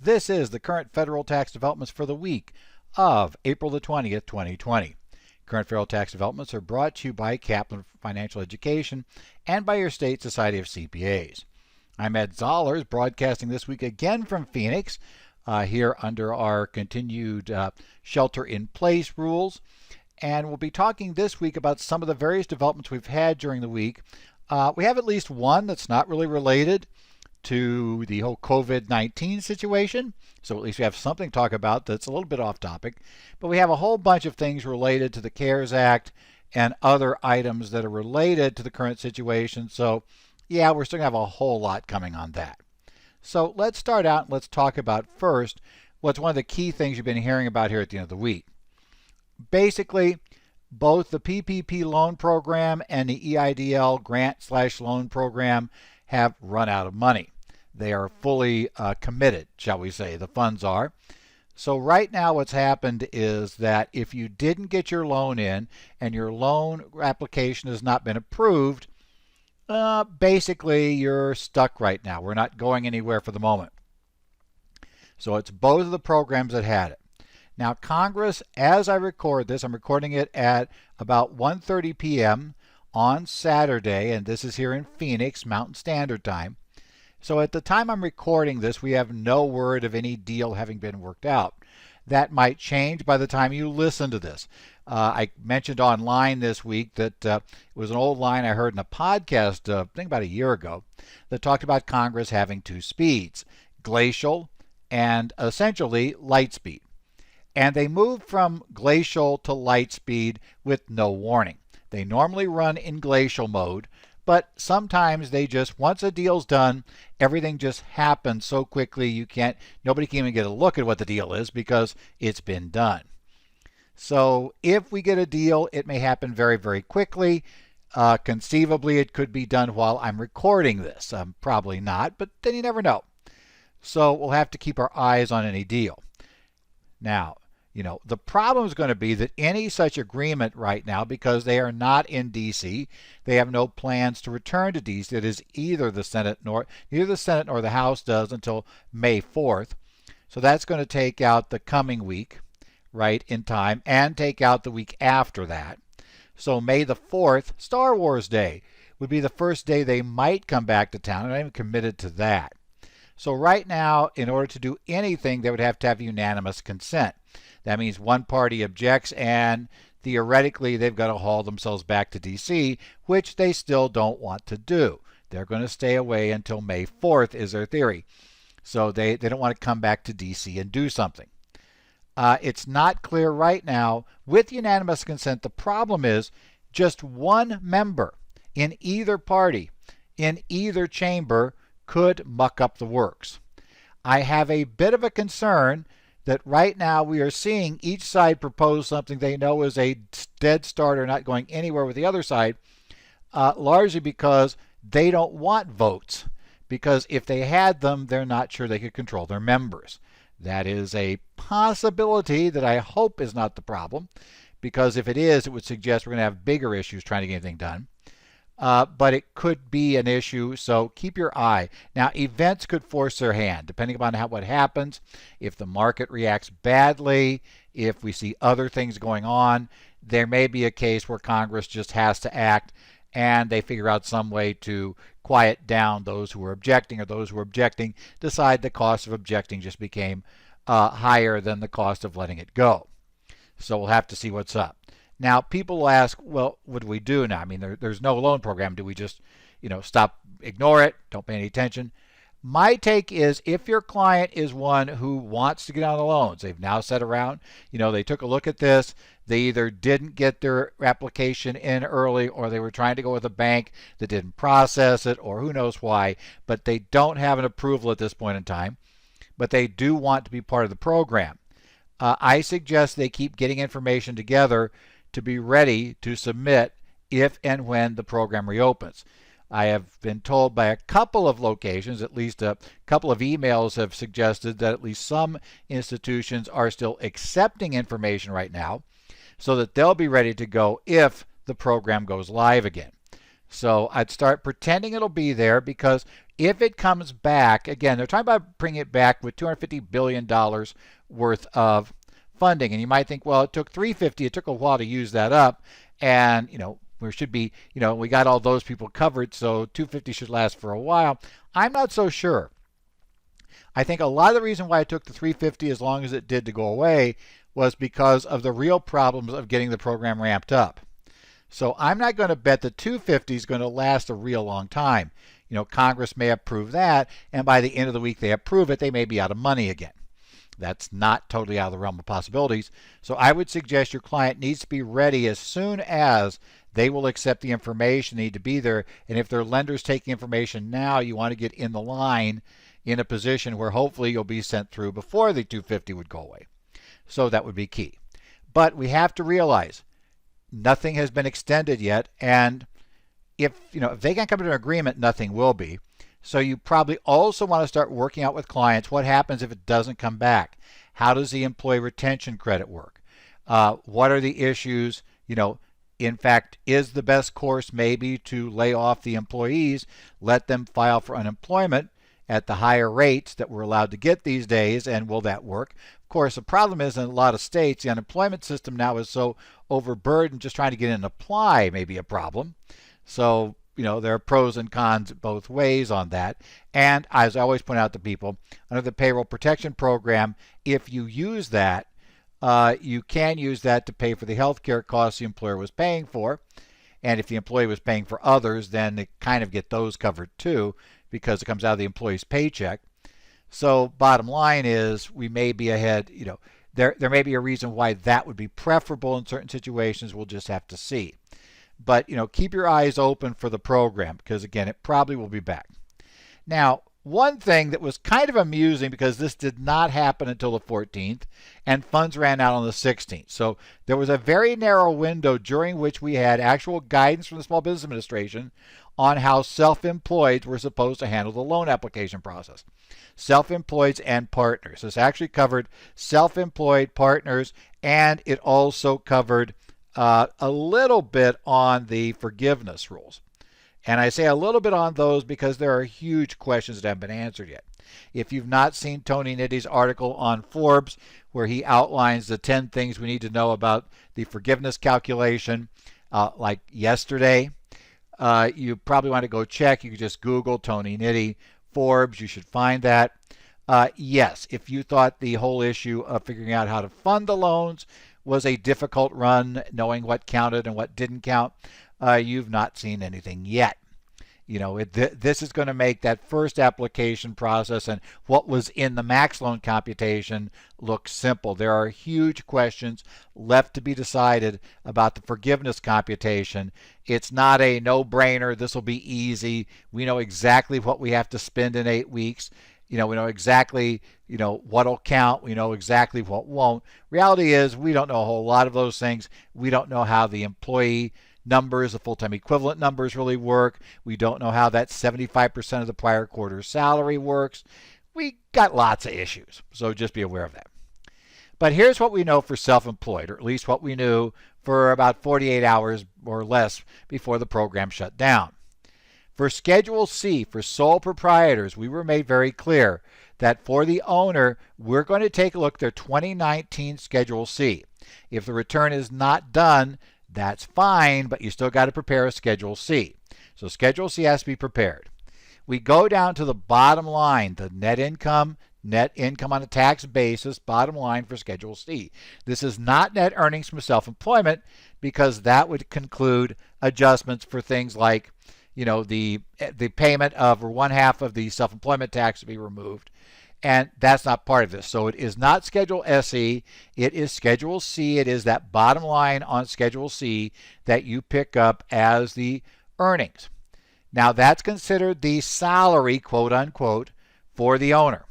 This is the current federal tax developments for the week of April the 20th, 2020. Current federal tax developments are brought to you by Kaplan Financial Education and by your state Society of CPAs. I'm Ed Zollers, broadcasting this week again from Phoenix, here under our continued shelter-in-place rules. And we'll be talking this week about some of the various developments we've had during the week. We have at least one that's not really related to the whole COVID-19 situation. So at least we have something to talk about that's a little bit off topic. But we have a whole bunch of things related to the CARES Act and other items that are related to the current situation. So yeah, we're still going to have a whole lot coming on that. So let's start out and let's talk about first what's one of the key things you've been hearing about here at the end of the week. Basically, both the PPP loan program and the EIDL grant/loan program have run out of money. They are fully committed, shall we say, the funds are. So right now what's happened is that if you didn't get your loan in and your loan application has not been approved, basically you're stuck right now. We're not going anywhere for the moment. So it's both of the programs that had it. Now Congress, as I record this, I'm recording it at about 1:30 p.m. on Saturday, and this is here in Phoenix, Mountain Standard Time. So at the time I'm recording this, we have no word of any deal having been worked out. That might change by the time you listen to this. I mentioned online this week that it was an old line I heard in a podcast, I think about a year ago, that talked about Congress having two speeds, glacial and essentially light speed. And they moved from glacial to light speed with no warning. They normally run in glacial mode, but sometimes they just, once a deal's done, everything just happens so quickly nobody can even get a look at what the deal is because it's been done. So if we get a deal, it may happen very, very quickly. Conceivably, it could be done while I'm recording this. Probably not, but then you never know. So we'll have to keep our eyes on any deal. Now, the problem is going to be that any such agreement right now, because they are not in D.C., they have no plans to return to D.C. It is neither the Senate nor the House does until May 4th. So that's going to take out the coming week, right, in time, and take out the week after that. So May the 4th, Star Wars Day, would be the first day they might come back to town, and I'm committed to that. So right now, in order to do anything, they would have to have unanimous consent. That means one party objects and theoretically they've got to haul themselves back to D.C., which they still don't want to do. They're going to stay away until May 4th is their theory. So they don't want to come back to D.C. and do something. It's not clear right now. With unanimous consent, the problem is just one member in either party, in either chamber, could muck up the works. I have a bit of a concern that right now we are seeing each side propose something they know is a dead starter, not going anywhere with the other side, largely because they don't want votes. Because if they had them, they're not sure they could control their members. That is a possibility that I hope is not the problem, because if it is, it would suggest we're going to have bigger issues trying to get anything done. But it could be an issue, so keep your eye. Now, events could force their hand, depending upon what happens. If the market reacts badly, if we see other things going on, there may be a case where Congress just has to act and they figure out some way to quiet down those who are objecting, or those who are objecting decide the cost of objecting just became higher than the cost of letting it go. So we'll have to see what's up. Now, people will ask, well, what do we do now? I mean, there's no loan program. Do we just, stop, ignore it, don't pay any attention? My take is if your client is one who wants to get on the loans, they've now sat around, they took a look at this, they either didn't get their application in early or they were trying to go with a bank that didn't process it or who knows why, but they don't have an approval at this point in time, but they do want to be part of the program. I suggest they keep getting information together to be ready to submit if and when the program reopens. I have been told by a couple of locations, at least a couple of emails have suggested that at least some institutions are still accepting information right now so that they'll be ready to go if the program goes live again. So I'd start pretending it'll be there, because if it comes back, again, they're talking about bringing it back with $250 billion worth of funding. And you might think, well, it took 350, it took a while to use that up. And, we should be, we got all those people covered, so 250 should last for a while. I'm not so sure. I think a lot of the reason why it took the 350 as long as it did to go away was because of the real problems of getting the program ramped up. So I'm not going to bet the 250 is going to last a real long time. Congress may approve that, and by the end of the week they approve it, they may be out of money again. That's not totally out of the realm of possibilities. So I would suggest your client needs to be ready as soon as they will accept the information, need to be there. And if their lender's taking information now, you want to get in the line in a position where hopefully you'll be sent through before the 250 would go away. So that would be key. But we have to realize nothing has been extended yet, and if they can't come to an agreement, nothing will be. So you probably also want to start working out with clients what happens if it doesn't come back. How does the employee retention credit work? What are the issues? In fact, is the best course maybe to lay off the employees, let them file for unemployment at the higher rates that we're allowed to get these days, and will that work? Of course, the problem is in a lot of states, the unemployment system now is so overburdened, just trying to get in and apply may be a problem. So, there are pros and cons both ways on that. And as I always point out to people, under the Payroll Protection Program, if you use that, you can use that to pay for the health care costs the employer was paying for. And if the employee was paying for others, then they kind of get those covered too, because it comes out of the employee's paycheck. So bottom line is, we may be ahead. There may be a reason why that would be preferable in certain situations. We'll just have to see. But, keep your eyes open for the program, because, again, it probably will be back. Now, one thing that was kind of amusing, because this did not happen until the 14th, and funds ran out on the 16th. So there was a very narrow window during which we had actual guidance from the Small Business Administration on how self-employed were supposed to handle the loan application process. Self-employed and partners. This actually covered self-employed, partners, and it also covered a little bit on the forgiveness rules. And I say a little bit on those because there are huge questions that haven't been answered yet. If you've not seen Tony Nitty's article on Forbes, where he outlines the 10 things we need to know about the forgiveness calculation, like yesterday, you probably want to go check. You can just Google Tony Nitty Forbes. You should find that. Yes, if you thought the whole issue of figuring out how to fund the loans was a difficult run, knowing what counted and what didn't count, you've not seen anything yet. This is going to make that first application process and what was in the max loan computation look simple. There are huge questions left to be decided about the forgiveness computation. It's not a no-brainer, this will be easy. We know exactly what we have to spend in 8 weeks. We know exactly, what'll count. We know exactly what won't. Reality is, we don't know a whole lot of those things. We don't know how the employee numbers, the full-time equivalent numbers really work. We don't know how that 75% of the prior quarter's salary works. We got lots of issues, so just be aware of that. But here's what we know for self-employed, or at least what we knew for about 48 hours or less before the program shut down. For Schedule C, for sole proprietors, we were made very clear that for the owner, we're going to take a look at their 2019 Schedule C. If the return is not done, that's fine, but you still got to prepare a Schedule C. So Schedule C has to be prepared. We go down to the bottom line, the net income on a tax basis, bottom line for Schedule C. This is not net earnings from self-employment, because that would conclude adjustments for things like the payment of, or 1/2 of the self-employment tax to be removed. And that's not part of this. So it is not Schedule SE. It is Schedule C. It is that bottom line on Schedule C that you pick up as the earnings. Now that's considered the salary, quote unquote, for the owner.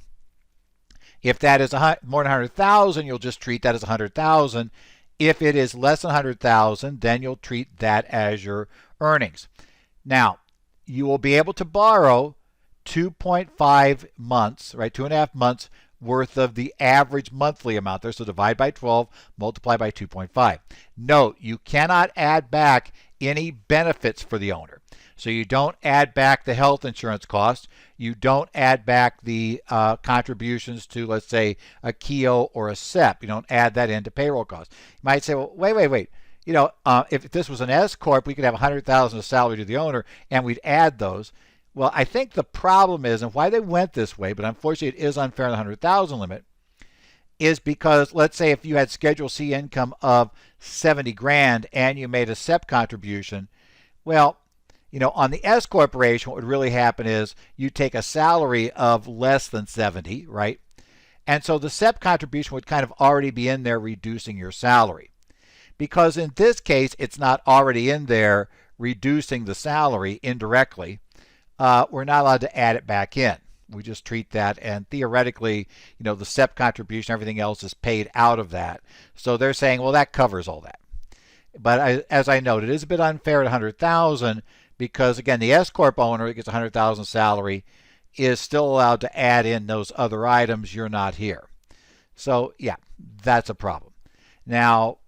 If that is more than 100,000, you'll just treat that as 100,000. If it is less than 100,000, then you'll treat that as your earnings. Now, you will be able to borrow 2.5 months, right, 2.5 months worth of the average monthly amount there. So divide by 12, multiply by 2.5. Note, you cannot add back any benefits for the owner. So you don't add back the health insurance cost. You don't add back the contributions to, let's say, a KEO or a SEP. You don't add that into payroll costs. You might say, well, wait. If this was an S corp, we could have $100,000 of salary to the owner, and we'd add those. Well, I think the problem is, and why they went this way, but unfortunately it is unfair on the $100,000 limit, is because let's say if you had Schedule C income of 70 grand and you made a SEP contribution, well, on the S corporation, what would really happen is you take a salary of less than 70, right? And so the SEP contribution would kind of already be in there reducing your salary. Because in this case, it's not already in there reducing the salary indirectly, we're not allowed to add it back in. We just treat that, and theoretically, the SEP contribution, everything else is paid out of that. So they're saying, well, that covers all that. But as I noted, it is a bit unfair at $100,000 because, again, the S corp owner that gets $100,000 salary is still allowed to add in those other items. You're not here. So yeah, that's a problem. Now,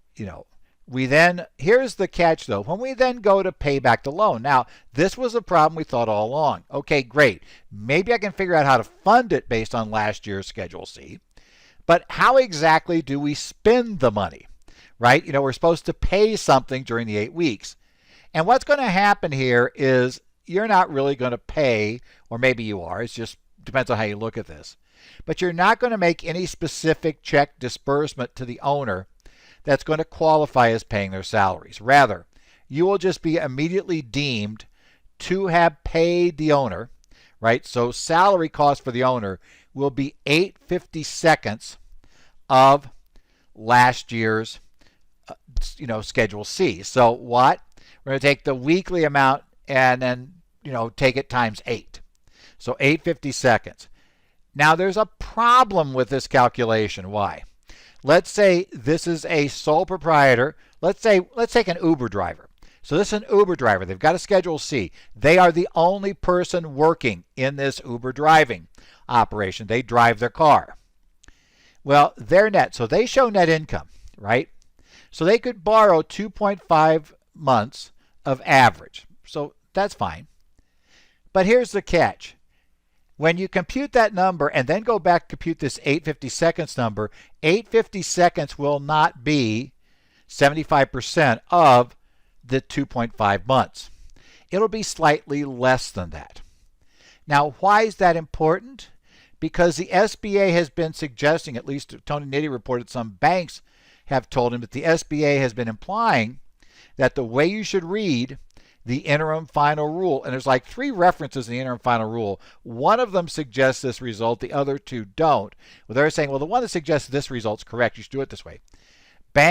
here's the catch though. When we then go to pay back the loan, now this was a problem we thought all along. Okay, great. Maybe I can figure out how to fund it based on last year's Schedule C. But how exactly do we spend the money? Right? We're supposed to pay something during the 8 weeks. And what's going to happen here is you're not really going to pay, or maybe you are. It just depends on how you look at this. But you're not going to make any specific check disbursement to the owner that's going to qualify as paying their salaries. Rather, you will just be immediately deemed to have paid the owner, right? So salary cost for the owner will be 8/52 of last year's Schedule C. So what? We're going to take the weekly amount and then take it times 8. So 8/52. Now there's a problem with this calculation. Why? Let's say this is a sole proprietor. Let's take an Uber driver. So this is an Uber driver. They've got a Schedule C. They are the only person working in this Uber driving operation. They drive their car. Well, their net, so they show net income, right? So they could borrow 2.5 months of average. So that's fine. But here's the catch. When you compute that number and then go back and compute this 8/52 number, 8/52 will not be 75% of the 2.5 months. It'll be slightly less than that. Now, why is that important? Because the SBA has been suggesting, at least Tony Nitty reported some banks have told him that the SBA has been implying that the way you should read the interim final rule, and there's like 3 references in the interim final rule. One of them suggests this result, the other 2 don't. Well, they're saying, well, the one that suggests this result's correct, you should do it this way.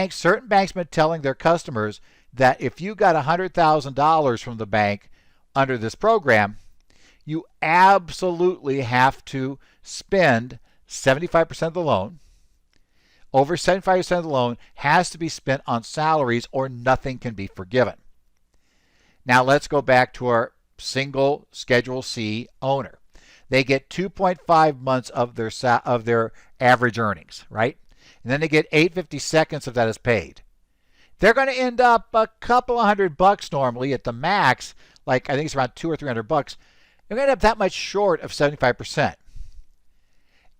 Certain banks have been telling their customers that if you got $100,000 from the bank under this program, you absolutely have to spend 75% of the loan. Over 75% of the loan has to be spent on salaries or nothing can be forgiven. Now let's go back to our single Schedule C owner. They get 2.5 months of their average earnings, right? And then they get 8/52 of that as paid. They're going to end up a couple of $100 normally at the max, like I think it's around $200 or $300. They're going to end up that much short of 75%.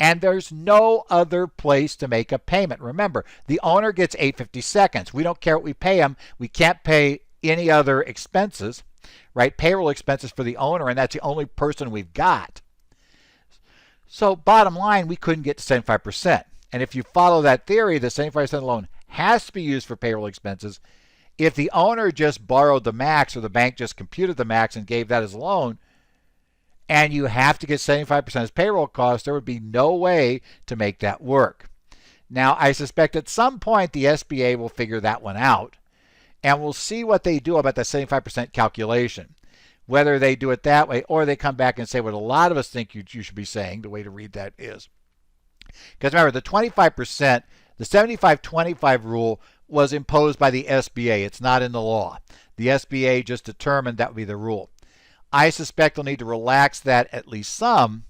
And there's no other place to make a payment. Remember, the owner gets 8/52. We don't care what we pay them. We can't pay any other expenses, right? Payroll expenses for the owner, and that's the only person we've got. So bottom line, we couldn't get to 75%. And if you follow that theory, the 75% of the loan has to be used for payroll expenses. If the owner just borrowed the max or the bank just computed the max and gave that as a loan, and you have to get 75% as payroll costs, there would be no way to make that work. Now, I suspect at some point the SBA will figure that one out, and we'll see what they do about that 75% calculation. Whether they do it that way or they come back and say what a lot of us think you should be saying, the way to read that is. Because remember, the 25%, the 75-25 rule was imposed by the SBA. It's not in the law. The SBA just determined that would be the rule. I suspect they'll need to relax that at least some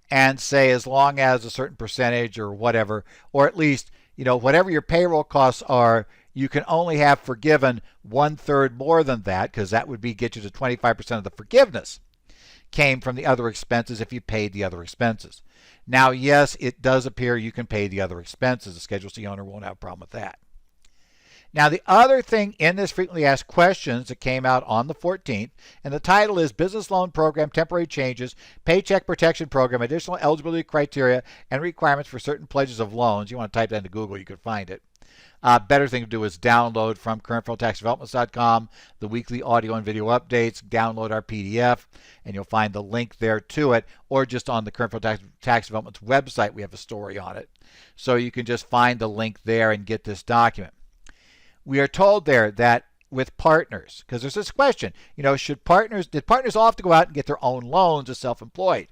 and say as long as a certain percentage or whatever, or at least, whatever your payroll costs are, you can only have forgiven 1/3 more than that, because that would get you to 25% of the forgiveness came from the other expenses if you paid the other expenses. Now, yes, it does appear you can pay the other expenses. The Schedule C owner won't have a problem with that. Now, the other thing in this frequently asked questions that came out on the 14th, and the title is Business Loan Program Temporary Changes, Paycheck Protection Program, Additional Eligibility Criteria and Requirements for Certain Pledges of Loans. You want to type that into Google, you could find it. Better thing to do is download from currentfederaltaxdevelopments.com the weekly audio and video updates, download our PDF, and you'll find the link there to it, or just on the Current Federal Tax Developments website, we have a story on it. So you can just find the link there and get this document. We are told there that with partners, because there's this question, did partners all have to go out and get their own loans as self-employed?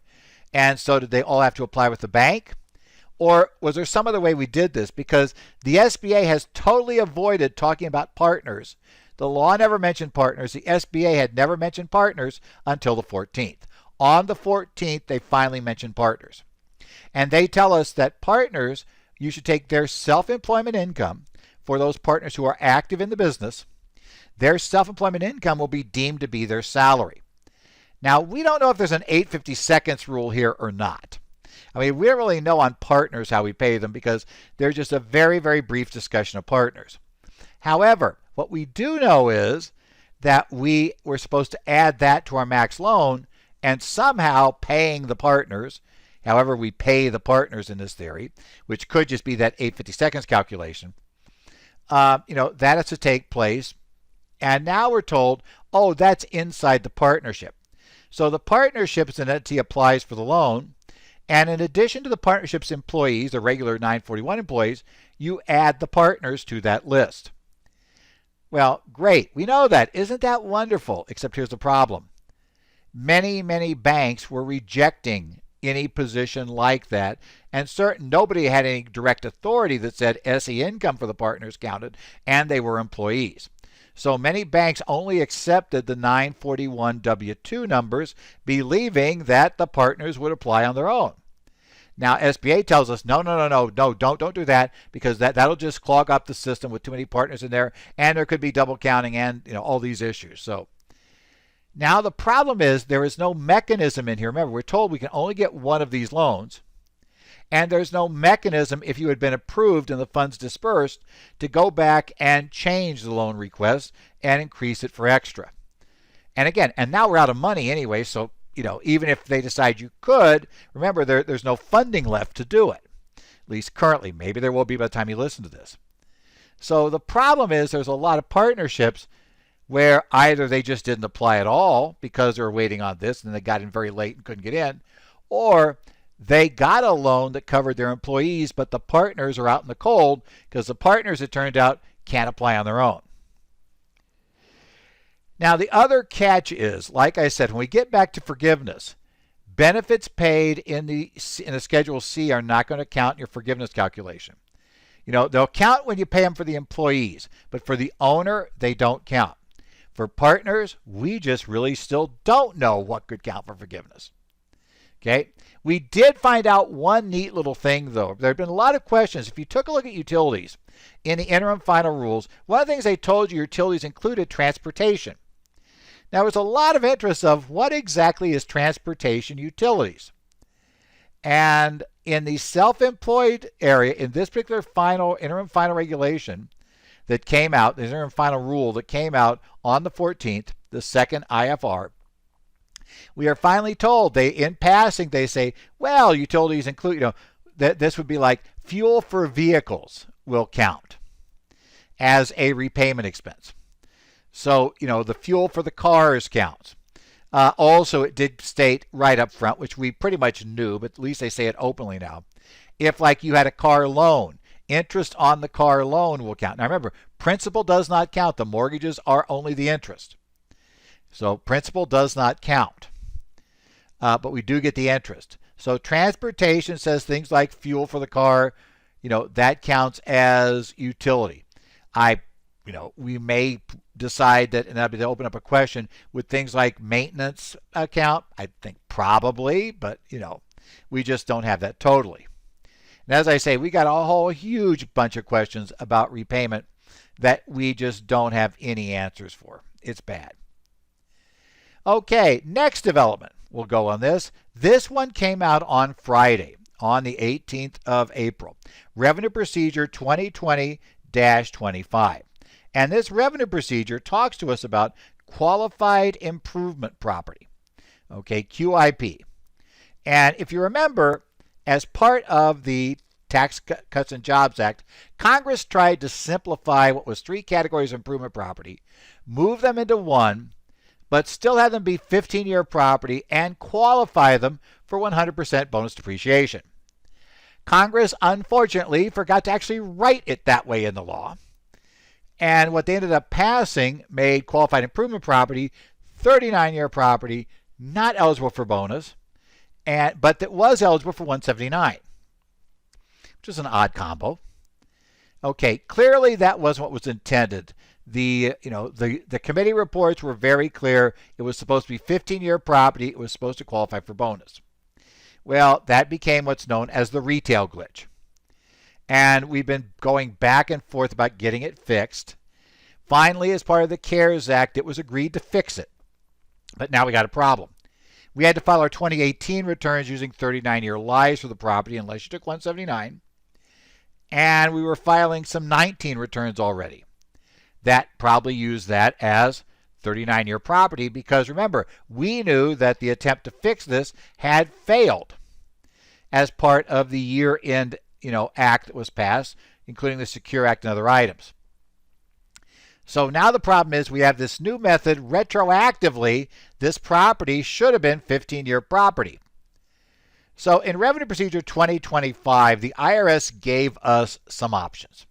And so did they all have to apply with the bank? Or was there some other way we did this? Because the SBA has totally avoided talking about partners. The law never mentioned partners. The SBA had never mentioned partners until the 14th. On the 14th, they finally mentioned partners. And they tell us that partners, you should take their self-employment income for those partners who are active in the business. Their self-employment income will be deemed to be their salary. Now, we don't know if there's an 8/52 rule here or not. I mean, we don't really know on partners how we pay them because there's just a very, very brief discussion of partners. However, what we do know is that we were supposed to add that to our max loan and somehow paying the partners, however we pay the partners in this theory, which could just be that 8/52 calculation, that has to take place. And now we're told, oh, that's inside the partnership. So the partnership as an entity applies for the loan. And in addition to the partnership's employees, the regular 941 employees, you add the partners to that list. Well, great. We know that. Isn't that wonderful? Except here's the problem. Many, many banks were rejecting any position like that, and nobody had any direct authority that said SE income for the partners counted, and they were employees. So many banks only accepted the 941 W-2 numbers, believing that the partners would apply on their own. Now, SBA tells us, no, don't do that, because that'll just clog up the system with too many partners in there, and there could be double counting and all these issues. So now the problem is there is no mechanism in here. Remember, we're told we can only get one of these loans. And there's no mechanism if you had been approved and the funds dispersed to go back and change the loan request and increase it for extra. And again, and now we're out of money anyway, so even if they decide you could, remember there's no funding left to do it. At least currently. Maybe there will be by the time you listen to this. So the problem is there's a lot of partnerships where either they just didn't apply at all because they were waiting on this and they got in very late and couldn't get in, or they got a loan that covered their employees, but the partners are out in the cold because the partners, it turned out, can't apply on their own. Now, the other catch is, like I said, when we get back to forgiveness, benefits paid in the Schedule C are not going to count in your forgiveness calculation. They'll count when you pay them for the employees, but for the owner, they don't count. For partners, we just really still don't know what could count for forgiveness. Okay, we did find out one neat little thing, though. There have been a lot of questions. If you took a look at utilities in the interim final rules, one of the things they told you utilities included transportation. Now, there was a lot of interest of what exactly is transportation utilities. And in the self-employed area, in this particular interim final regulation that came out, the interim final rule that came out on the 14th, the second IFR, we are finally told, in passing, they say, well, utilities include, that this would be like fuel for vehicles will count as a repayment expense. So, the fuel for the cars counts. Also, it did state right up front, which we pretty much knew, but at least they say it openly now. If, like, you had a car loan, interest on the car loan will count. Now, remember, principal does not count. The mortgages are only the interest. So principal does not count, but we do get the interest. So transportation says things like fuel for the car, that counts as utility. We may decide that, and that'll be to open up a question, would things like maintenance count? I think probably, but we just don't have that totally. And as I say, we got a whole huge bunch of questions about repayment that we just don't have any answers for. It's bad. Okay, next development we'll go on this. This one came out on Friday, on the 18th of April. Revenue Procedure 2020-25. And this revenue procedure talks to us about qualified improvement property. Okay, QIP. And if you remember, as part of the Tax Cuts and Jobs Act, Congress tried to simplify what was 3 categories of improvement property, move them into one, but still have them be 15-year property and qualify them for 100% bonus depreciation. Congress, unfortunately, forgot to actually write it that way in the law. And what they ended up passing made qualified improvement property 39-year property, not eligible for bonus, but that was eligible for 179, which is an odd combo. Okay, clearly that wasn't what was intended. The committee reports were very clear. It was supposed to be 15-year property. It was supposed to qualify for bonus. Well, that became what's known as the retail glitch. And we've been going back and forth about getting it fixed. Finally, as part of the CARES Act, it was agreed to fix it. But now we got a problem. We had to file our 2018 returns using 39-year lives for the property unless you took 179. And we were filing some 19 returns already. That probably used that as 39-year property because, remember, we knew that the attempt to fix this had failed as part of the year-end act that was passed, including the Secure Act and other items. So now the problem is we have this new method. Retroactively, this property should have been 15-year property. So in Revenue Procedure 2025, the IRS gave us some options.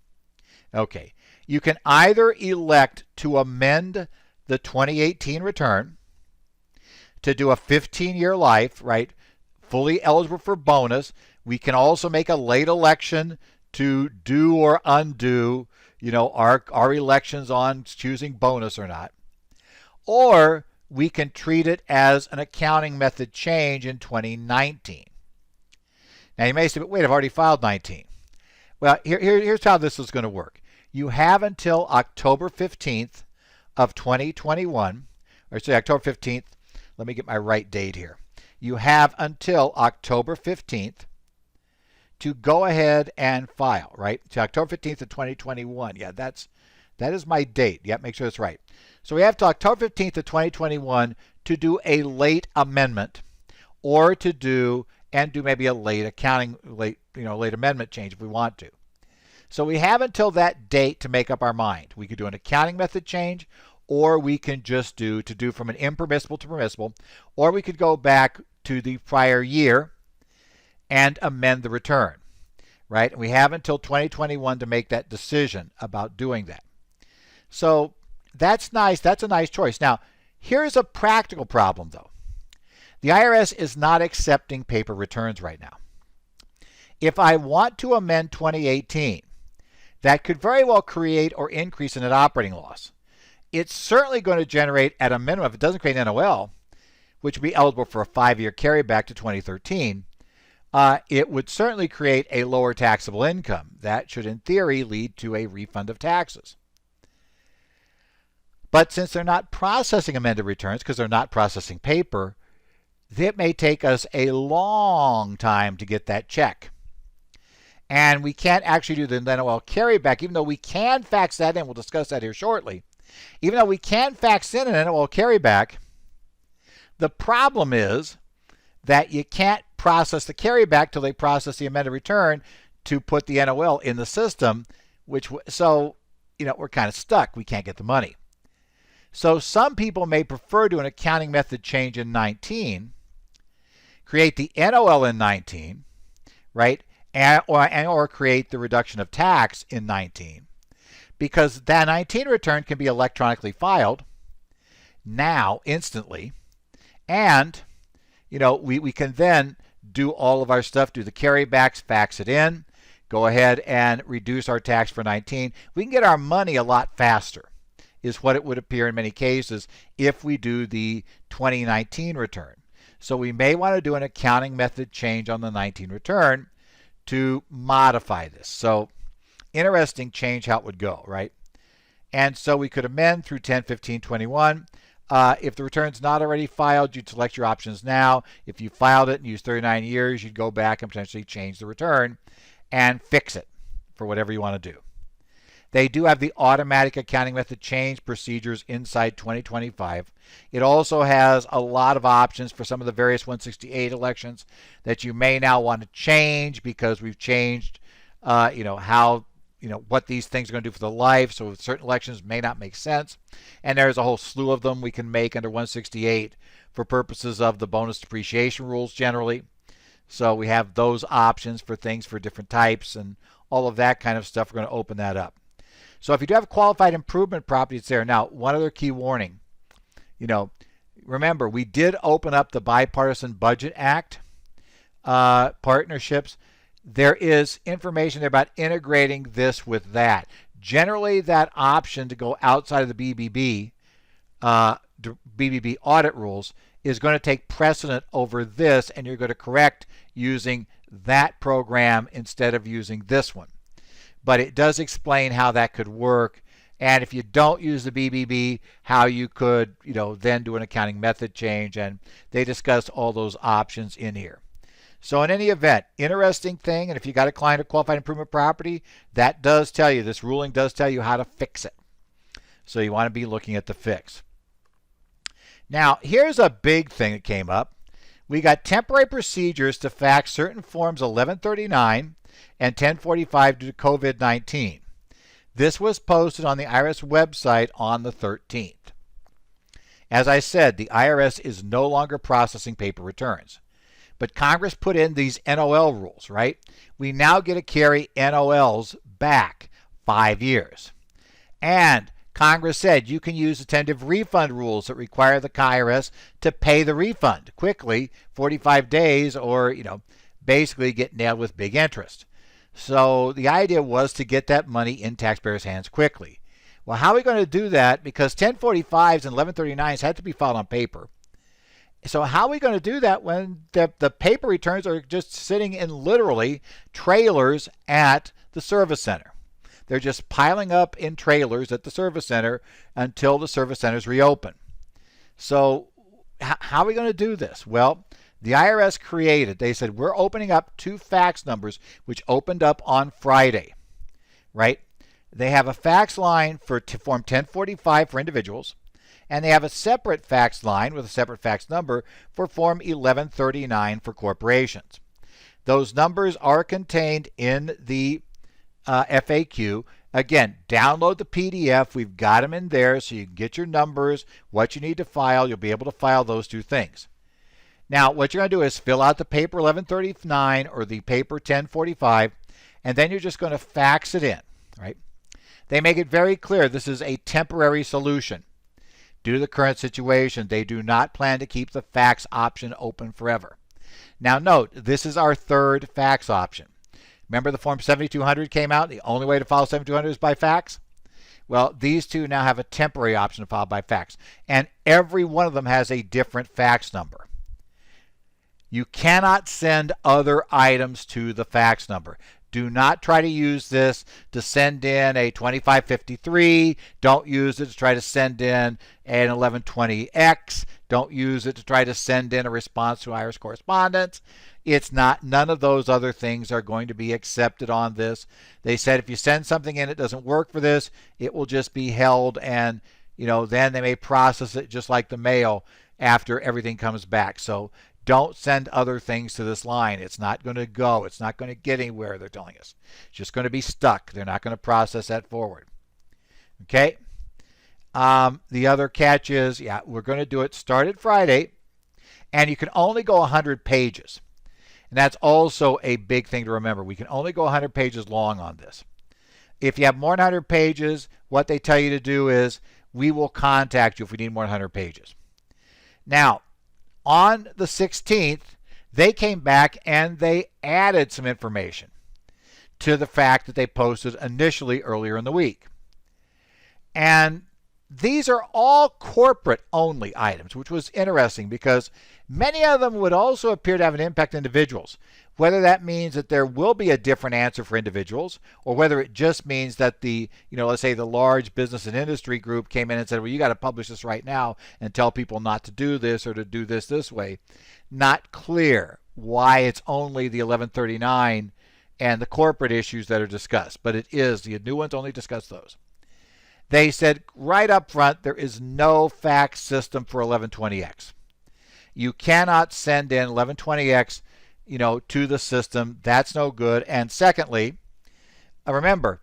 Okay, you can either elect to amend the 2018 return to do a 15-year life, right, fully eligible for bonus. We can also make a late election to do or undo, our elections on choosing bonus or not. Or we can treat it as an accounting method change in 2019. Now you may say, but wait, I've already filed 19. Well, here's how this is going to work. You have until October 15th of 2021, or say October 15th. Let me get my right date here. You have until October 15th to go ahead and file, right? To October 15th of 2021. Yeah, that is my date. Yeah, make sure that's right. So we have to October 15th of 2021 to do a late amendment or to do maybe a late amendment change if we want to. So we have until that date to make up our mind. We could do an accounting method change, or we can just do from an impermissible to permissible, or we could go back to the prior year and amend the return, right? And we have until 2021 to make that decision about doing that. So that's nice. That's a nice choice. Now, here's a practical problem, though. The IRS is not accepting paper returns right now. If I want to amend 2018, that could very well create or increase a net operating loss. It's certainly going to generate, at a minimum, if it doesn't create an NOL, which would be eligible for a 5-year carryback to 2013, it would certainly create a lower taxable income. That should, in theory, lead to a refund of taxes. But since they're not processing amended returns, because they're not processing paper, it may take us a long time to get that check. And we can't actually do the NOL carryback, even though we can fax that in. We'll discuss that here shortly. Even though we can fax in an NOL carryback, the problem is that you can't process the carryback till they process the amended return to put the NOL in the system, so we're kind of stuck. We can't get the money. So some people may prefer to do an accounting method change in 19, create the NOL in 19, right, or create the reduction of tax in 19, because that 19 return can be electronically filed now instantly, and we can then do all of our stuff, do the carrybacks, fax it in, go ahead and reduce our tax for 19. We can get our money a lot faster, is what it would appear in many cases if we do the 2019 return. So we may want to do an accounting method change on the 19 return to modify this. So interesting change how it would go, right? And so we could amend through 10/15/21. If the return's not already filed, you'd select your options now. If you filed it and used 39 years, you'd go back and potentially change the return and fix it for whatever you want to do. They do have the automatic accounting method change procedures inside 2025. It also has a lot of options for some of the various 168 elections that you may now want to change because we've changed, what these things are going to do for the life. So certain elections may not make sense. And there's a whole slew of them we can make under 168 for purposes of the bonus depreciation rules generally. So we have those options for things for different types and all of that kind of stuff. We're going to open that up. So if you do have qualified improvement property, it's there. Now, one other key warning. Remember, we did open up the Bipartisan Budget Act partnerships. There is information there about integrating this with that. Generally, that option to go outside of the BBB audit rules is going to take precedent over this, and you're going to correct using that program instead of using this one. But it does explain how that could work, and if you don't use the BBB, how you could, then do an accounting method change, and they discuss all those options in here. So in any event, interesting thing, and if you got a client or qualified improvement property, that does tell you, this ruling does tell you how to fix it. So you want to be looking at the fix. Now, here's a big thing that came up. We got temporary procedures to fax certain forms 1139 and 1045 due to COVID-19. This was posted on the IRS website on the 13th. As I said, the IRS is no longer processing paper returns. But Congress put in these NOL rules, right? We now get to carry NOLs back 5 years. And Congress said you can use the tentative refund rules that require the IRS to pay the refund quickly, 45 days, or, basically get nailed with big interest. So the idea was to get that money in taxpayers' hands quickly. Well, how are we going to do that? Because 1045s and 1139s had to be filed on paper. So how are we going to do that when the paper returns are just sitting in literally trailers at the service center? They're just piling up in trailers at the service center until the service centers reopen. So how are we going to do this? Well, the IRS created, they said, we're opening up 2 fax numbers, which opened up on Friday, right? They have a fax line for Form 1045 for individuals, and they have a separate fax line with a separate fax number for Form 1139 for corporations. Those numbers are contained in the FAQ. Again, download the PDF. We've got them in there so you can get your numbers, what you need to file. You'll be able to file those 2 things. Now, what you're going to do is fill out the paper 1139 or the paper 1045, and then you're just going to fax it in, right? They make it very clear this is a temporary solution. Due to the current situation, they do not plan to keep the fax option open forever. Now note, this is our 3rd fax option. Remember the Form 7200 came out? The only way to file 7200 is by fax? Well, these 2 now have a temporary option to file by fax. And every one of them has a different fax number. You cannot send other items to the fax number. Do not try to use this to send in a 2553. Don't use it to try to send in an 1120X. Don't use it to try to send in a response to IRS correspondence. It's not, none of those other things are going to be accepted on this. They said if you send something in, it doesn't work for this, it will just be held, and then they may process it just like the mail after everything comes back. So don't send other things to this line. It's not going to go. It's not going to get anywhere, they're telling us. It's just going to be stuck. They're not going to process that forward. Okay? The other catch is, we're going to do it started Friday, and you can only go 100 pages. And that's also a big thing to remember. We can only go 100 pages long on this. If you have more than 100 pages, what they tell you to do is we will contact you if we need more than 100 pages. Now, on the 16th, they came back and they added some information to the fact that they posted initially earlier in the week. And these are all corporate-only items, which was interesting because many of them would also appear to have an impact on individuals. Whether that means that there will be a different answer for individuals, or whether it just means that the, let's say the large business and industry group came in and said, well, you got to publish this right now and tell people not to do this or to do this way. Not clear why it's only the 1139 and the corporate issues that are discussed, but it is. The new ones only discuss those. They said right up front there is no fax system for 1120X. You cannot send in 1120X, to the system. That's no good. And secondly, remember,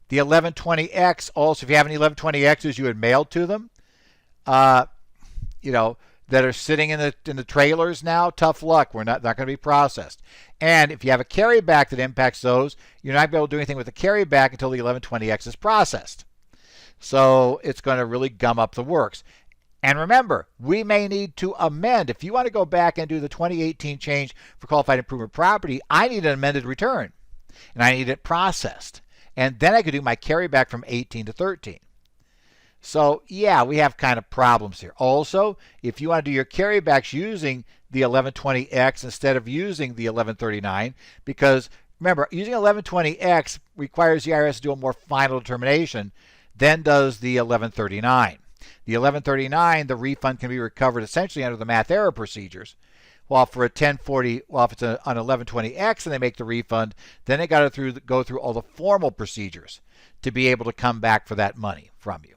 the 1120X also, if you have any 1120Xs you had mailed to them, that are sitting in the trailers now, tough luck. We're not going to be processed. And if you have a carryback that impacts those, you're not going to be able to do anything with the carryback until the 1120X is processed. So it's going to really gum up the works. And remember, we may need to amend. If you want to go back and do the 2018 change for qualified improvement property, I need an amended return. And I need it processed. And then I could do my carryback from 18 to 13. So, yeah, we have kind of problems here. Also, if you want to do your carrybacks using the 1120X instead of using the 1139, because remember, using 1120X requires the IRS to do a more final determination than does the 1139. The 1139, the refund can be recovered essentially under the math error procedures. While for a 1040, if it's on 1120X and they make the refund, then they got to go through all the formal procedures to be able to come back for that money from you.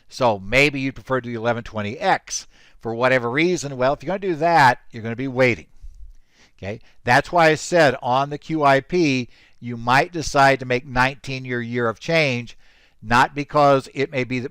So maybe you'd prefer to do the 1120X for whatever reason. Well, if you're going to do that, you're going to be waiting. Okay, that's why I said on the QIP, you might decide to make 19 your year of change, not because it may be the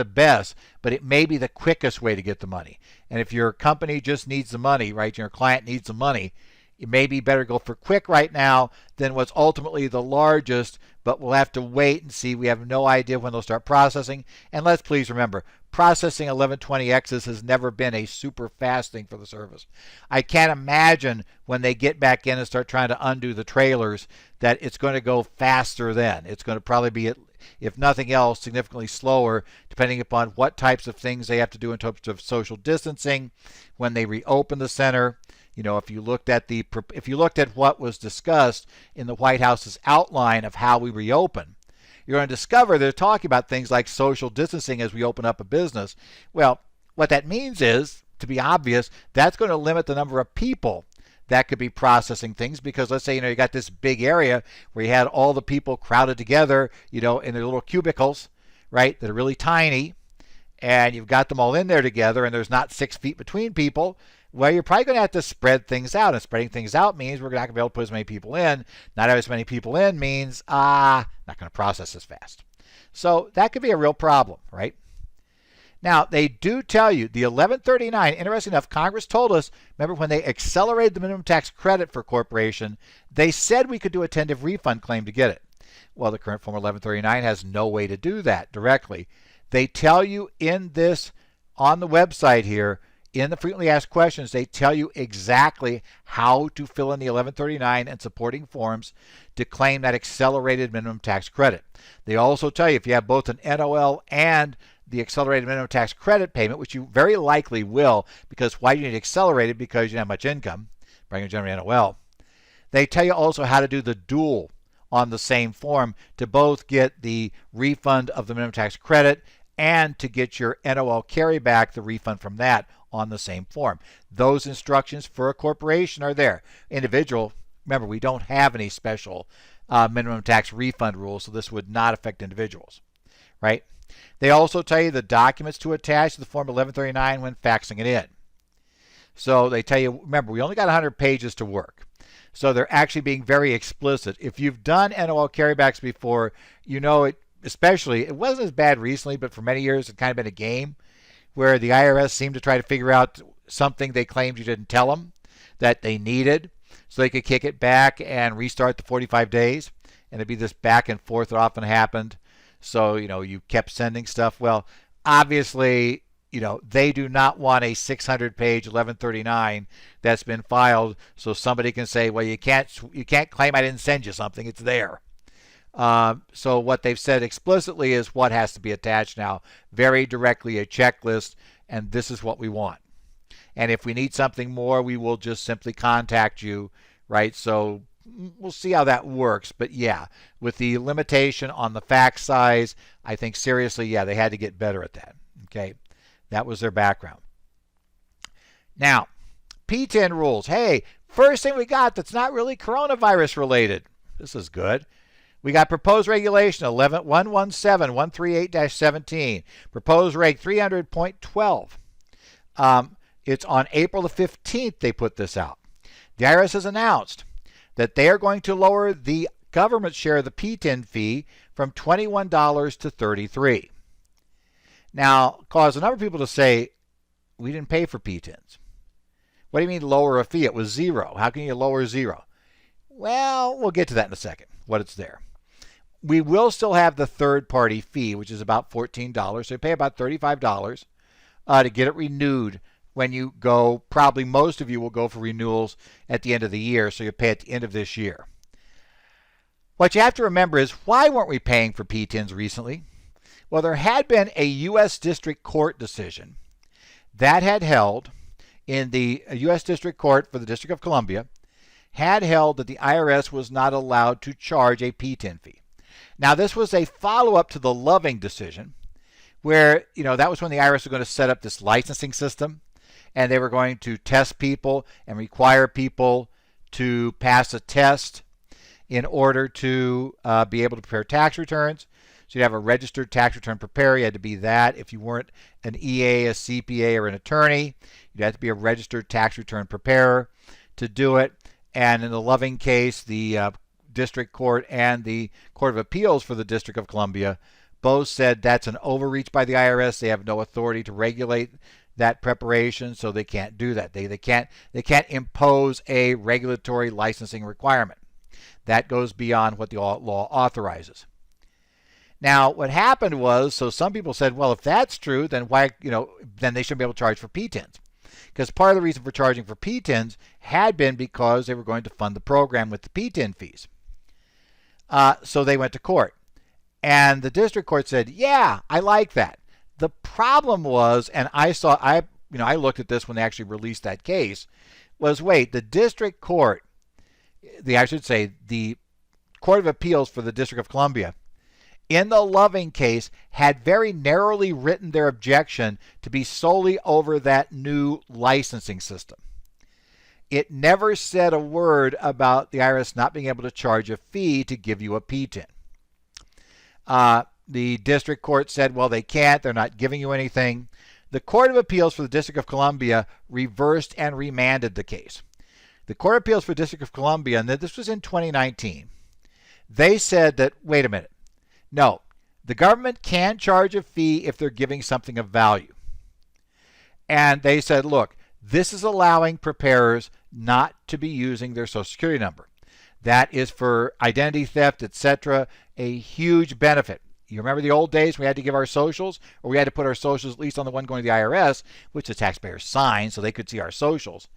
best, but it may be the quickest way to get the money. And if your company just needs the money, right, your client needs the money, it may be better to go for quick right now than what's ultimately the largest, but we'll have to wait and see. We have no idea when they'll start processing. And let's please remember, processing 1120Xs has never been a super fast thing for the service. I can't imagine when they get back in and start trying to undo the trailers that it's going to go faster then. It's going to probably be, if nothing else, significantly slower, depending upon what types of things they have to do in terms of social distancing when they reopen the center. If you looked at what was discussed in the White House's outline of how we reopen, you're going to discover they're talking about things like social distancing as we open up a business. Well, what that means is, to be obvious, that's going to limit the number of people that could be processing things, because let's say you got this big area where you had all the people crowded together, in their little cubicles, right, that are really tiny, and you've got them all in there together, and there's not 6 feet between people. Well, you're probably going to have to spread things out, and spreading things out means we're not going to be able to put as many people in. Not have as many people in means not going to process as fast. So that could be a real problem, right? Now, they do tell you the 1139, interesting enough, Congress told us, remember when they accelerated the minimum tax credit for corporation, they said we could do a tentative refund claim to get it. Well, the current form 1139 has no way to do that directly. They tell you in this, on the website here, in the frequently asked questions, they tell you exactly how to fill in the 1139 and supporting forms to claim that accelerated minimum tax credit. They also tell you if you have both an NOL and the accelerated minimum tax credit payment, which you very likely will, because why do you need accelerated? Because you don't have much income, but you generate NOL. They tell you also how to do the dual on the same form to both get the refund of the minimum tax credit and to get your NOL carryback, the refund from that, on the same form. Those instructions for a corporation are there. Individual, remember, we don't have any special minimum tax refund rules, so this would not affect individuals, right? They also tell you the documents to attach to the Form 1139 when faxing it in. So they tell you, remember, we only got 100 pages to work. So they're actually being very explicit. If you've done NOL carrybacks before, it, especially, it wasn't as bad recently, but for many years it's kind of been a game where the IRS seemed to try to figure out something they claimed you didn't tell them that they needed so they could kick it back and restart the 45 days. And it'd be this back and forth that often happened. So, you kept sending stuff. Well, obviously, they do not want a 600-page 1139 that's been filed so somebody can say, well, you can't claim I didn't send you something. It's there. So what they've said explicitly is what has to be attached now. Very directly a checklist, and this is what we want. and if we need something more, we will just simply contact you, right? So we'll see how that works. But yeah, with the limitation on the fax size, I think seriously, yeah, they had to get better at that. Okay, that was their background. Now, P10 rules. Hey, first thing we got that's not really coronavirus related. This is good. We got proposed regulation 117-138-17. Proposed reg 300.12. It's on April the 15th they put this out. The IRS has announced that they are going to lower the government share of the P10 fee from $21 to $33. Now, cause a number of people to say, we didn't pay for P10s. What do you mean lower a fee? It was zero. How can you lower zero? Well, we'll get to that in a second, what it's there. We will still have the third-party fee, which is about $14. So you pay about $35 to get it renewed when you go. Probably most of you will go for renewals at the end of the year, so you pay at the end of this year. What you have to remember is, why weren't we paying for P10s recently? Well, there had been a U.S. District Court decision that had held in the U.S. District Court for the District of Columbia, had held that the IRS was not allowed to charge a P10 fee. Now, this was a follow-up to the Loving decision, where, that was when the IRS was going to set up this licensing system, and they were going to test people and require people to pass a test in order to be able to prepare tax returns. So you'd have a registered tax return preparer. You had to be that. If you weren't an EA, a CPA, or an attorney, you'd have to be a registered tax return preparer to do it. And in the Loving case, the District Court and the Court of Appeals for the District of Columbia both said that's an overreach by the IRS. They have no authority to regulate that preparation, so they can't do that. They can't impose a regulatory licensing requirement. That goes beyond what the law authorizes. Now, what happened was, so some people said, well, if that's true, then why, then they shouldn't be able to charge for P10s. Because part of the reason for charging for P10s had been because they were going to fund the program with the P10 fees. So they went to court. And the district court said, yeah, I like that. The problem was, and I looked at this when they actually released that case, was wait, the district court, the Court of Appeals for the District of Columbia, in the Loving case, had very narrowly written their objection to be solely over that new licensing system. It never said a word about the IRS not being able to charge a fee to give you a P10. The district court said, well, they can't. They're not giving you anything. The Court of Appeals for the District of Columbia reversed and remanded the case. The Court of Appeals for the District of Columbia, and this was in 2019, they said that, wait a minute, no, the government can charge a fee if they're giving something of value. And they said, look, this is allowing preparers not to be using their Social Security number. That is for identity theft, etc., a huge benefit. You remember the old days we had to give our socials, or we had to put our socials at least on the one going to the IRS, which the taxpayers signed so they could see our socials.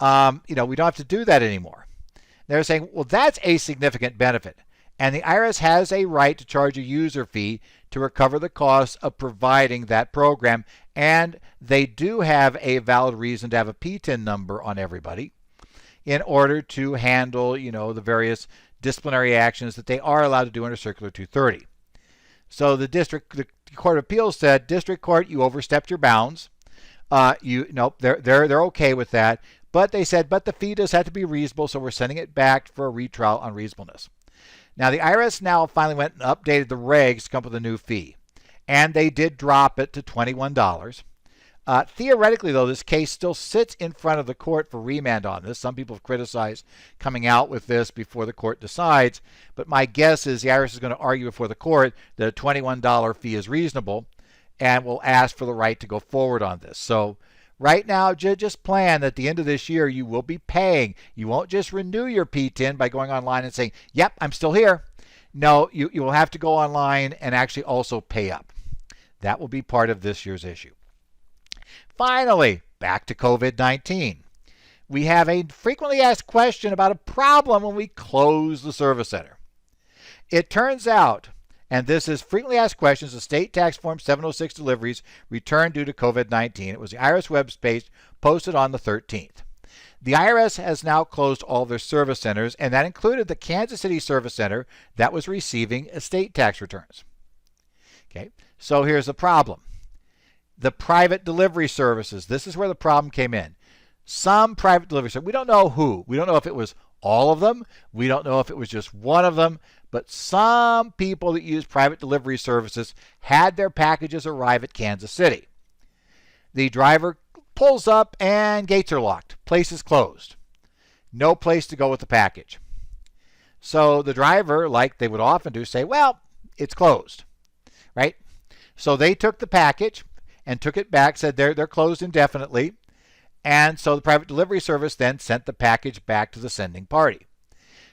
We don't have to do that anymore. They're saying, well, that's a significant benefit. And the IRS has a right to charge a user fee to recover the costs of providing that program. And they do have a valid reason to have a P10 number on everybody in order to handle, the various disciplinary actions that they are allowed to do under Circular 230. So the Court of Appeals said, District Court, you overstepped your bounds. They're okay with that. But they said, but the fee does have to be reasonable, so we're sending it back for a retrial on reasonableness. Now, the IRS now finally went and updated the regs to come up with a new fee. And they did drop it to $21. Theoretically, though, this case still sits in front of the court for remand on this. Some people have criticized coming out with this before the court decides. But my guess is the IRS is going to argue before the court that a $21 fee is reasonable and will ask for the right to go forward on this. So right now, just plan that at the end of this year, you will be paying. You won't just renew your P10 by going online and saying, yep, I'm still here. No, you will have to go online and actually also pay up. That will be part of this year's issue. Finally, back to COVID-19. We have a frequently asked question about a problem when we close the service center. It turns out, and this is frequently asked questions, the state tax form 706 deliveries returned due to COVID-19. It was the IRS web page posted on the 13th. The IRS has now closed all their service centers, and that included the Kansas City Service Center that was receiving estate tax returns. Okay, so here's the problem. The private delivery services, this is where the problem came in. Some private delivery services, we don't know who. We don't know if it was all of them. We don't know if it was just one of them. But some people that use private delivery services had their packages arrive at Kansas City. The driver pulls up and gates are locked. Place is closed. No place to go with the package. So the driver, like they would often do, say, well, it's closed, right? So they took the package and took it back, said they're closed indefinitely. And so the private delivery service then sent the package back to the sending party.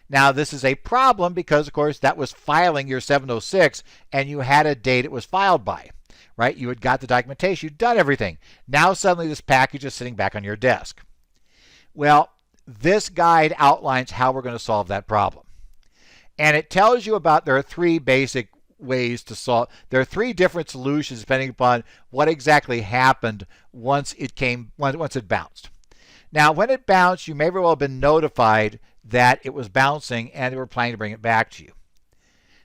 Now, this is a problem because, of course, that was filing your 706 and you had a date it was filed by, right? You had got the documentation, you'd done everything. Now, suddenly, this package is sitting back on your desk. Well, this guide outlines how we're going to solve that problem. And it tells you about, there are three basic ways to solve. There are three different solutions depending upon what exactly happened once it bounced. Now, when it bounced, you may very well have been notified that it was bouncing and they were planning to bring it back to you.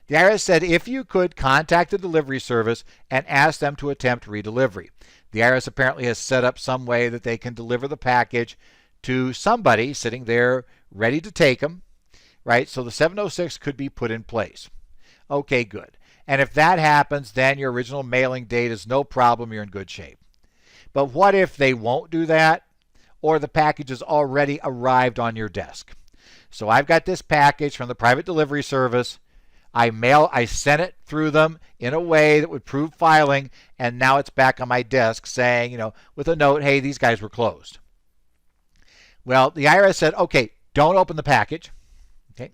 The IRS said if you could contact the delivery service and ask them to attempt redelivery. The IRS apparently has set up some way that they can deliver the package to somebody sitting there ready to take them, right? So the 706 could be put in place. Okay, good. And if that happens, then your original mailing date is no problem. You're in good shape. But what if they won't do that, or the package has already arrived on your desk? So I've got this package from the private delivery service. I sent it through them in a way that would prove filing, and now it's back on my desk saying, with a note, hey, these guys were closed. Well, the IRS said, okay, don't open the package, okay,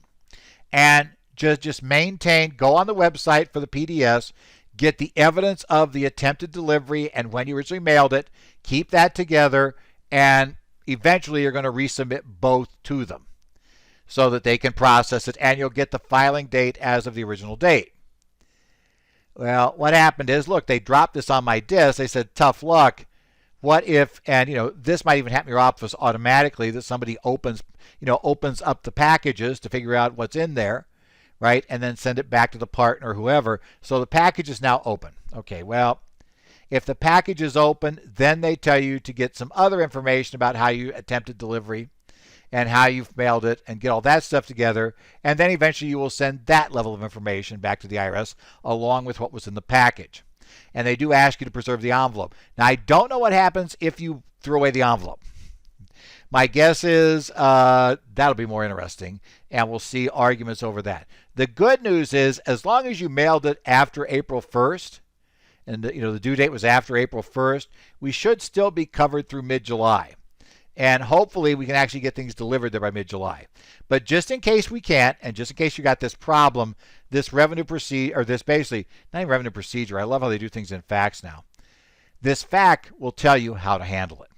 and just maintain, go on the website for the PDS, get the evidence of the attempted delivery and when you originally mailed it, keep that together, and eventually you're going to resubmit both to them so that they can process it, and you'll get the filing date as of the original date. Well, what happened is, look, they dropped this on my desk. They said, tough luck. What if, and this might even happen in your office automatically, that somebody opens up the packages to figure out what's in there, right, and then send it back to the partner or whoever. So the package is now open. Okay, well, if the package is open, then they tell you to get some other information about how you attempted delivery and how you've mailed it and get all that stuff together. And then eventually you will send that level of information back to the IRS along with what was in the package. And they do ask you to preserve the envelope. Now, I don't know what happens if you throw away the envelope. My guess is that'll be more interesting, and we'll see arguments over that. The good news is, as long as you mailed it after April 1st, and the due date was after April 1st, we should still be covered through mid-July. And hopefully we can actually get things delivered there by mid-July. But just in case we can't, and just in case you got this problem, this revenue procedure, or this basically, not even revenue procedure, I love how they do things in FACS now. This FAQ will tell you how to handle it.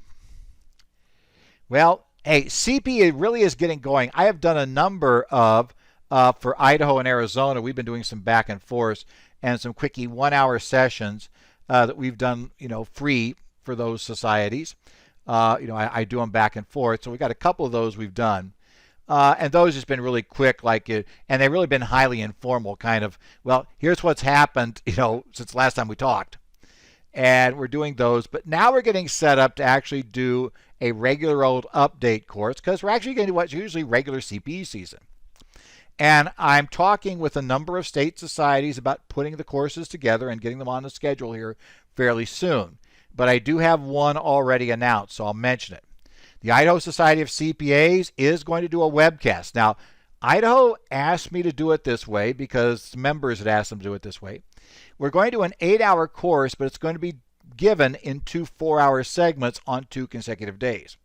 Well, hey, CP really is getting going. I have done a number of, for Idaho and Arizona, we've been doing some back and forth and some quickie 1-hour sessions that we've done, free for those societies. I do them back and forth. So we got a couple of those we've done. And those has been really quick, and they've really been highly informal, kind of, well, here's what's happened, since last time we talked. And we're doing those. But now we're getting set up to actually do a regular old update course, because we're actually going to do what's usually regular CPE season. And I'm talking with a number of state societies about putting the courses together and getting them on the schedule here fairly soon. But I do have one already announced, so I'll mention it. The Idaho Society of CPAs is going to do a webcast. Now, Idaho asked me to do it this way because members had asked them to do it this way. We're going to do an 8-hour course, but it's going to be given in 2 4-hour segments on 2 consecutive days.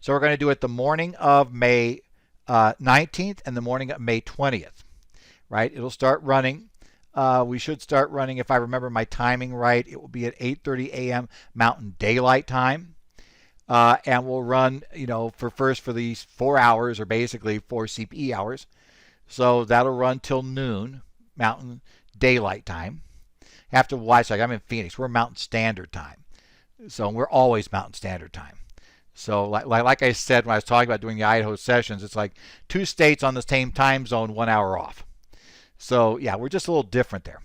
So we're going to do it the morning of May 19th and the morning of May 20th, right? It'll start running. We should start running, if I remember my timing right, it will be at 8:30 a.m. Mountain Daylight Time. And we'll run, for these 4 hours, or basically 4 CPE hours. So that'll run till noon Mountain Daylight Time. Have to watch, I'm in Phoenix. We're Mountain Standard Time. So we're always Mountain Standard Time. So like I said when I was talking about doing the Idaho sessions, it's like 2 states on the same time zone, 1 hour off. So yeah, we're just a little different there.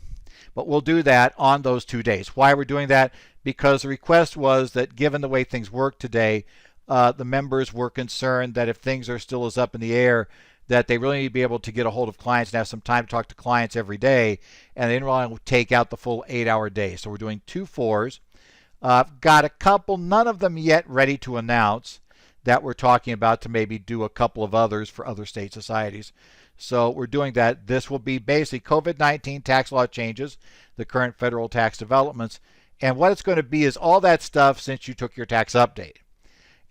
But we'll do that on those 2 days. Why we're doing that? Because the request was that given the way things work today, the members were concerned that if things are still as up in the air, that they really need to be able to get a hold of clients and have some time to talk to clients every day, and they didn't want to take out the full 8-hour day. So we're doing 2 4s. Got a couple, none of them yet ready to announce, that we're talking about to maybe do a couple of others for other state societies. So we're doing that. This will be basically COVID-19 tax law changes, the current federal tax developments, and what it's going to be is all that stuff since you took your tax update.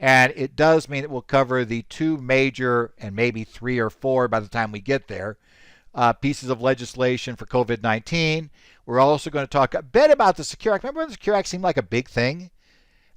And it does mean it will cover the 2 major, and maybe 3 or 4 by the time we get there, pieces of legislation for COVID-19. We're also going to talk a bit about the Secure Act. Remember when the Secure Act seemed like a big thing?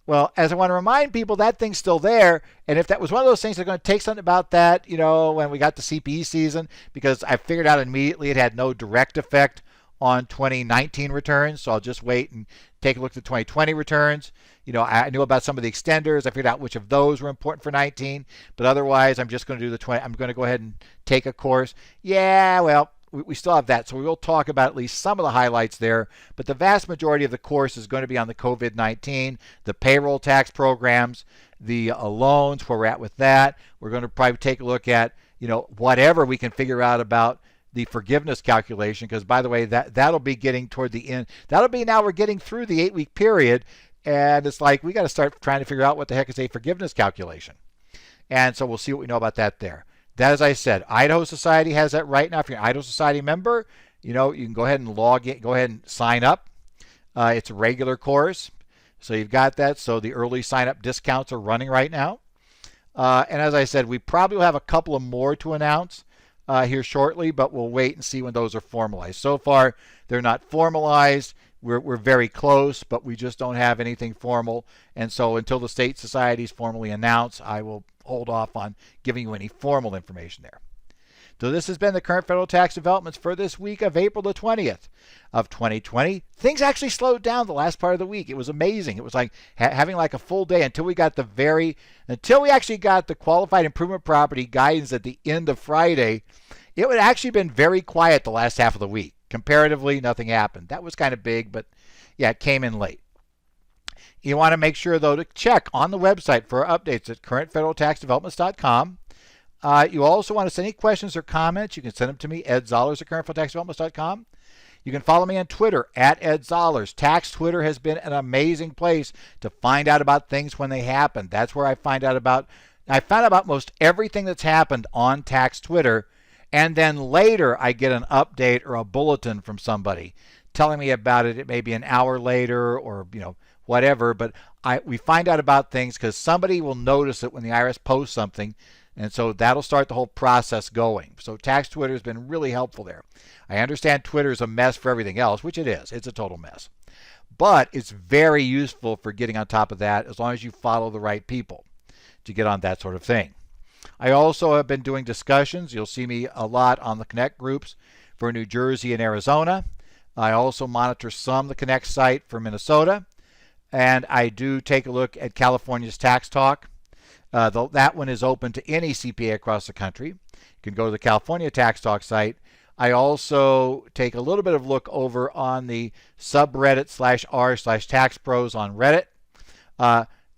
Well, as I want to remind people, that thing's still there. And if that was one of those things, they're going to take something about that, when we got the CPE season, because I figured out immediately it had no direct effect on 2019 returns. So I'll just wait and take a look at the 2020 returns. I knew about some of the extenders. I figured out which of those were important for 19. But otherwise, I'm just going to do the 20. I'm going to go ahead and take a course. Yeah, well, we still have that. So we will talk about at least some of the highlights there. But the vast majority of the course is going to be on the COVID-19, the payroll tax programs, the loans, where we're at with that. We're going to probably take a look at, whatever we can figure out about the forgiveness calculation, because by the way, that'll be getting toward the end. That'll be now we're getting through the 8-week period, and it's like we got to start trying to figure out what the heck is a forgiveness calculation. And so we'll see what we know about that there. That, as I said, Idaho Society has that right now. If you're an Idaho Society member, you can go ahead and log in, go ahead and sign up. It's a regular course, so you've got that. So the early sign-up discounts are running right now. And as I said, we probably will have a couple of more to announce here shortly, but we'll wait and see when those are formalized. So far, they're not formalized. We're very close, but we just don't have anything formal. And so until the state societies formally announce, I will hold off on giving you any formal information there. So this has been the current federal tax developments for this week of April the 20th of 2020. Things actually slowed down the last part of the week. It was amazing. It was like having like a full day until we actually got the qualified improvement property guidance at the end of Friday. It had actually been very quiet the last half of the week. Comparatively, nothing happened. That was kind of big, but yeah, it came in late. You want to make sure, though, to check on the website for updates at currentfederaltaxdevelopments.com. You also want to send any questions or comments. You can send them to me, Ed Zollers at currentfederaltaxdevelopments.com. You can follow me on Twitter, at Ed Zollers. Tax Twitter has been an amazing place to find out about things when they happen. That's where I found out about most everything that's happened on Tax Twitter. And then later, I get an update or a bulletin from somebody telling me about it. It may be an hour later or, whatever. But we find out about things because somebody will notice it when the IRS posts something. And so that'll start the whole process going. So Tax Twitter has been really helpful there. I understand Twitter is a mess for everything else, which it is. It's a total mess. But it's very useful for getting on top of that as long as you follow the right people to get on that sort of thing. I also have been doing discussions. You'll see me a lot on the Connect groups for New Jersey and Arizona. I also monitor some of the Connect site for Minnesota. And I do take a look at California's Tax Talk. That one is open to any CPA across the country. You can go to the California Tax Talk site. I also take a little bit of look over on the subreddit /r/taxpros on Reddit.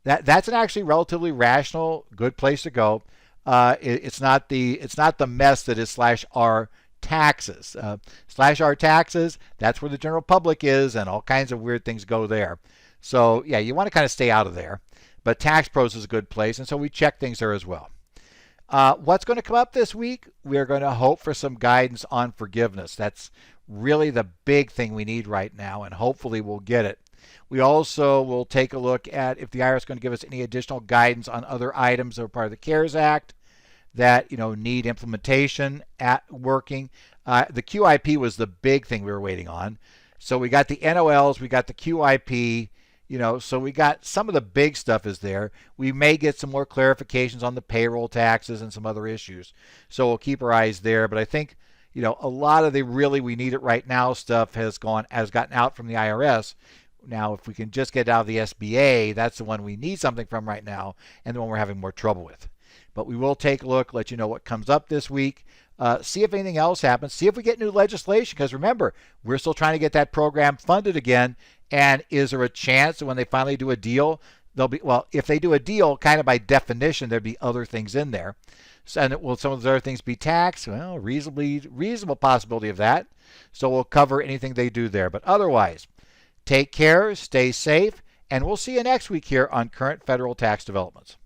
That's an actually relatively rational, good place to go. It's not the mess that is /r taxes. /r taxes, that's where the general public is, and all kinds of weird things go there. So yeah, you want to kind of stay out of there. But Tax Pros is a good place, and so we check things there as well. What's going to come up this week? We're going to hope for some guidance on forgiveness. That's really the big thing we need right now, and hopefully we'll get it. We also will take a look at if the IRS is going to give us any additional guidance on other items that are part of the CARES Act that need implementation at working. The QIP was the big thing we were waiting on. So we got the NOLs, we got the QIP. So we got some of the big stuff is there. We may get some more clarifications on the payroll taxes and some other issues. So we'll keep our eyes there. But I think, a lot of the really we need it right now stuff has gotten out from the IRS. Now, if we can just get out of the SBA, that's the one we need something from right now and the one we're having more trouble with. But we will take a look, let you know what comes up this week. See if anything else happens. See if we get new legislation, because remember, we're still trying to get that program funded again. And is there a chance that when they finally do a deal, they'll be, well, if they do a deal, kind of by definition, there'd be other things in there. So, and will some of those other things be taxed? Well, reasonable possibility of that. So we'll cover anything they do there. But otherwise, take care, stay safe, and we'll see you next week here on Current Federal Tax Developments.